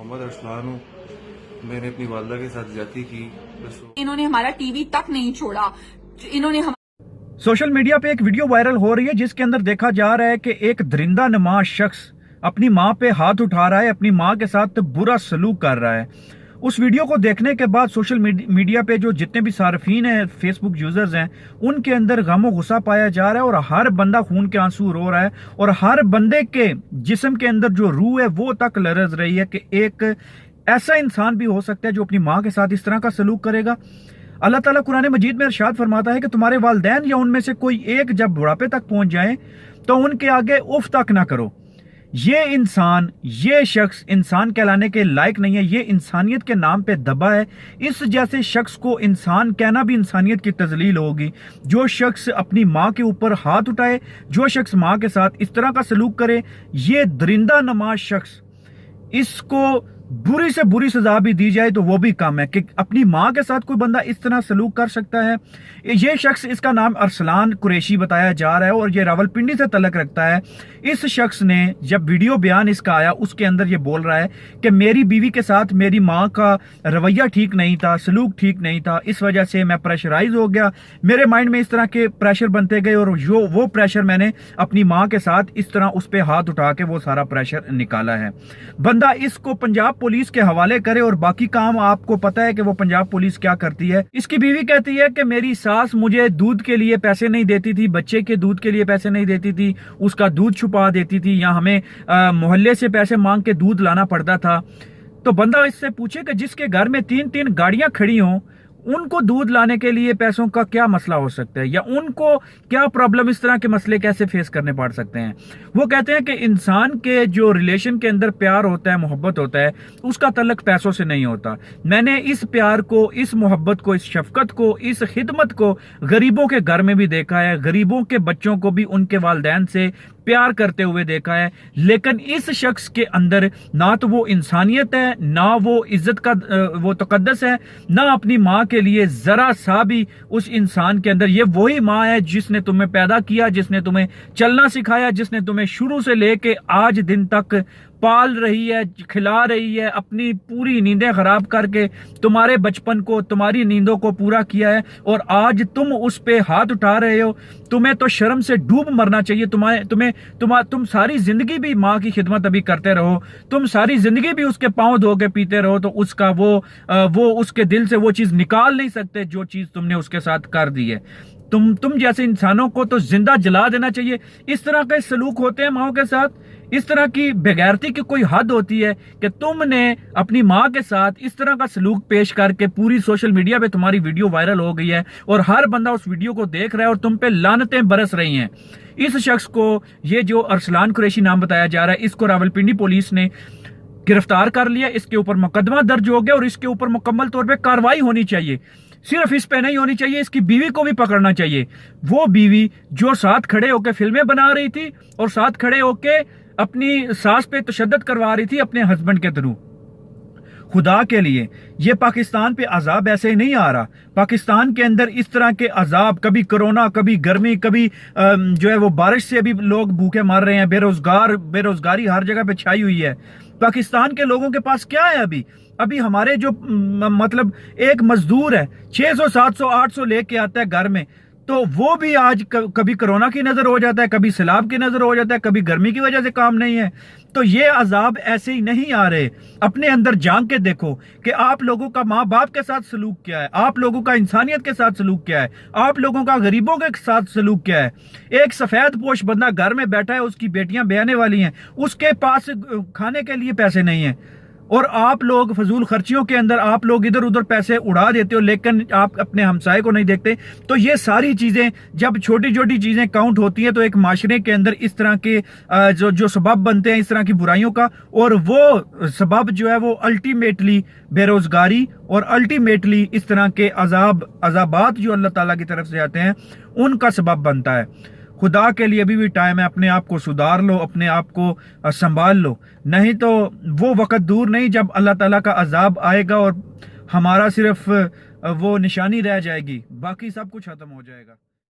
محمد ارسلان ہوں. میں نے اپنی والدہ کے ساتھ زیادتی کی. انہوں نے ہمارا ٹی وی تک نہیں چھوڑا. انہوں نے سوشل میڈیا پہ ایک ویڈیو وائرل ہو رہی ہے جس کے اندر دیکھا جا رہا ہے کہ ایک درندہ نما شخص اپنی ماں پہ ہاتھ اٹھا رہا ہے, اپنی ماں کے ساتھ برا سلوک کر رہا ہے. اس ویڈیو کو دیکھنے کے بعد سوشل میڈیا پہ جو جتنے بھی صارفین ہیں, فیس بک یوزرز ہیں, ان کے اندر غم و غصہ پایا جا رہا ہے, اور ہر بندہ خون کے آنسو رو رہا ہے, اور ہر بندے کے جسم کے اندر جو روح ہے وہ تک لرز رہی ہے کہ ایک ایسا انسان بھی ہو سکتا ہے جو اپنی ماں کے ساتھ اس طرح کا سلوک کرے گا. اللہ تعالیٰ قرآن مجید میں ارشاد فرماتا ہے کہ تمہارے والدین یا ان میں سے کوئی ایک جب بڑھاپے تک پہنچ جائیں تو ان کے آگے اف تک نہ کرو. یہ شخص انسان کہلانے کے لائق نہیں ہے, یہ انسانیت کے نام پہ دبا ہے. اس جیسے شخص کو انسان کہنا بھی انسانیت کی تذلیل ہوگی. جو شخص اپنی ماں کے اوپر ہاتھ اٹھائے, جو شخص ماں کے ساتھ اس طرح کا سلوک کرے, یہ درندہ نما شخص, اس کو بری سے بری سزا بھی دی جائے تو وہ بھی کم ہے کہ اپنی ماں کے ساتھ کوئی بندہ اس طرح سلوک کر سکتا ہے. یہ شخص, اس کا نام ارسلان قریشی بتایا جا رہا ہے اور یہ راولپنڈی سے تعلق رکھتا ہے. اس شخص نے جب ویڈیو بیان اس کا آیا اس کے اندر یہ بول رہا ہے کہ میری بیوی کے ساتھ میری ماں کا رویہ ٹھیک نہیں تھا, سلوک ٹھیک نہیں تھا, اس وجہ سے میں پریشرائز ہو گیا, میرے مائنڈ میں اس طرح کے پریشر بنتے گئے اور وہ پریشر میں نے اپنی ماں کے ساتھ اس طرح اس پہ ہاتھ اٹھا کے وہ سارا پریشر نکالا ہے. بندہ اس کو پنجاب پولیس کے حوالے کرے, اور باقی کام آپ کو پتا ہے کہ وہ پنجاب پولیس کیا کرتی ہے. اس کی بیوی کہتی ہے کہ میری ساس مجھے دودھ کے لیے پیسے نہیں دیتی تھی, بچے کے دودھ کے لیے پیسے نہیں دیتی تھی, اس کا دودھ چھپا دیتی تھی, یا ہمیں محلے سے پیسے مانگ کے دودھ لانا پڑتا تھا. تو بندہ اس سے پوچھے کہ جس کے گھر میں 3 گاڑیاں کھڑی ہوں, ان کو دودھ لانے کے لیے پیسوں کا کیا مسئلہ ہو سکتا ہے, یا ان کو کیا پرابلم, اس طرح کے مسئلے کیسے فیس کرنے پڑ سکتے ہیں. وہ کہتے ہیں کہ انسان کے جو ریلیشن کے اندر پیار ہوتا ہے, محبت ہوتا ہے, اس کا تعلق پیسوں سے نہیں ہوتا. میں نے اس پیار کو, اس محبت کو, اس شفقت کو, اس خدمت کو غریبوں کے گھر میں بھی دیکھا ہے, غریبوں کے بچوں کو بھی ان کے والدین سے پیار کرتے ہوئے دیکھا ہے. لیکن اس شخص کے اندر نہ تو وہ انسانیت ہے, نہ وہ عزت کا وہ تقدس ہے, نہ اپنی ماں کے لیے ذرا سا بھی اس انسان کے اندر. یہ وہی ماں ہے جس نے تمہیں پیدا کیا, جس نے تمہیں چلنا سکھایا, جس نے تمہیں شروع سے لے کے آج دن تک پال رہی ہے, کھلا رہی ہے, اپنی پوری نیندیں خراب کر کے تمہارے بچپن کو, تمہاری نیندوں کو پورا کیا ہے, اور آج تم اس پہ ہاتھ اٹھا رہے ہو. تمہیں تو شرم سے ڈوب مرنا چاہیے. تم ساری زندگی بھی ماں کی خدمت ابھی کرتے رہو, تم ساری زندگی بھی اس کے پاؤں دھو کے پیتے رہو, تو اس کا وہ اس کے دل سے وہ چیز نکال نہیں سکتے جو چیز تم نے اس کے ساتھ کر دی ہے. تم جیسے انسانوں کو تو زندہ جلا دینا چاہیے. اس طرح کے سلوک ہوتے ہیں ماں کے ساتھ, اس طرح کی بےغیرتی کی کوئی حد ہوتی ہے کہ تم نے اپنی ماں کے ساتھ اس طرح کا سلوک پیش کر کے پوری سوشل میڈیا پہ تمہاری ویڈیو وائرل ہو گئی ہے, اور ہر بندہ اس ویڈیو کو دیکھ رہا ہے, اور تم پہ لعنتیں برس رہی ہیں. اس شخص کو, یہ جو ارسلان قریشی نام بتایا جا رہا ہے, اس کو راولپنڈی پولیس نے گرفتار کر لیا, اس کے اوپر مقدمہ درج ہو گیا, اور اس کے اوپر مکمل طور پہ کارروائی ہونی چاہیے. صرف اس پہ نہیں ہونی چاہیے, اس کی بیوی کو بھی پکڑنا چاہیے. وہ بیوی جو ساتھ کھڑے ہو کے فلمیں بنا رہی تھی اور ساتھ کھڑے ہو کے اپنی ساس پہ تشدد کروا رہی تھی اپنے ہسبینڈ کے تھرو. خدا کے لیے, یہ پاکستان پہ عذاب ایسے ہی نہیں آ رہا. پاکستان کے اندر اس طرح کے عذاب, کبھی کرونا, کبھی گرمی, کبھی جو ہے وہ بارش سے بھی لوگ بھوکے مر رہے ہیں, بے روزگاری ہر جگہ پہ چھائی ہوئی ہے. پاکستان کے لوگوں کے پاس کیا ہے ابھی ہمارے جو مطلب ایک مزدور ہے 600 700 800 لے کے آتا ہے گھر میں, تو وہ بھی آج کبھی کرونا کی نظر ہو جاتا ہے, کبھی سیلاب کی نظر ہو جاتا ہے, کبھی گرمی کی وجہ سے کام نہیں ہے. تو یہ عذاب ایسے ہی نہیں آ رہے. اپنے اندر جھانک کے دیکھو کہ آپ لوگوں کا ماں باپ کے ساتھ سلوک کیا ہے, آپ لوگوں کا انسانیت کے ساتھ سلوک کیا ہے, آپ لوگوں کا غریبوں کے ساتھ سلوک کیا ہے. ایک سفید پوش بندہ گھر میں بیٹھا ہے, اس کی بیٹیاں بیانے والی ہیں, اس کے پاس کھانے کے لیے پیسے نہیں ہیں, اور آپ لوگ فضول خرچیوں کے اندر آپ لوگ ادھر ادھر پیسے اڑا دیتے ہو, لیکن آپ اپنے ہمسائے کو نہیں دیکھتے. تو یہ ساری چیزیں جب چھوٹی چھوٹی چیزیں کاؤنٹ ہوتی ہیں تو ایک معاشرے کے اندر اس طرح کے جو سبب بنتے ہیں اس طرح کی برائیوں کا, اور وہ سبب جو ہے وہ الٹیمیٹلی بے روزگاری اور الٹیمیٹلی اس طرح کے عذابات جو اللہ تعالیٰ کی طرف سے آتے ہیں ان کا سبب بنتا ہے. خدا کے لیے ابھی بھی ٹائم ہے, اپنے آپ کو سدھار لو, اپنے آپ کو سنبھال لو, نہیں تو وہ وقت دور نہیں جب اللہ تعالیٰ کا عذاب آئے گا اور ہمارا صرف وہ نشانی رہ جائے گی, باقی سب کچھ ختم ہو جائے گا.